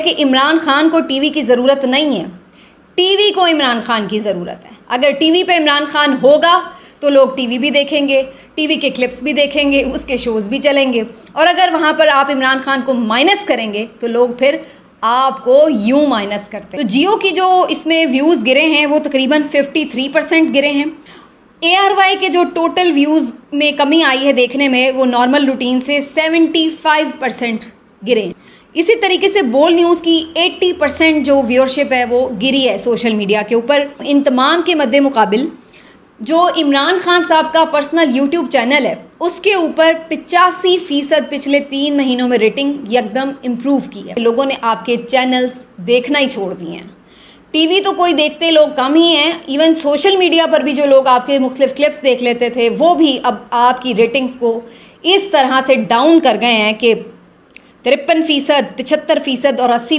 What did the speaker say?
कि इमरान खान को टीवी की ज़रूरत नहीं है, टीवी को इमरान खान की ज़रूरत है। अगर टीवी पे इमरान खान होगा तो लोग टीवी भी देखेंगे, टीवी के क्लिप्स भी देखेंगे, उसके शोज़ भी चलेंगे। और अगर वहाँ पर आप इमरान खान को माइनस करेंगे तो लोग फिर आपको यूं माइनस करते हैं। तो जियो की जो इसमें व्यूज़ गिरे हैं वो तकरीबन 53% गिरे हैं। ARY के जो टोटल व्यूज़ में कमी आई है देखने में, वो नॉर्मल रूटीन से 75% गिरे हैं। इसी तरीके से बोल न्यूज़ की 80% जो व्यूअरशिप है वो गिरी है सोशल मीडिया के ऊपर। इन तमाम के मद्दे मुकाबिल जो इमरान खान साहब का पर्सनल यूट्यूब चैनल है उसके ऊपर 85% पिछले 3 महीनों में रेटिंग एकदम इम्प्रूव की है। लोगों ने आपके चैनल्स देखना ही छोड़ दिए हैं। टीवी तो कोई देखते लोग कम ही हैं, इवन सोशल मीडिया पर भी जो लोग आपके मुख्तलिफ क्लिप्स देख लेते थे वो भी अब आपकी रेटिंग्स को इस तरह से डाउन कर गए हैं कि 53%, 75% और 80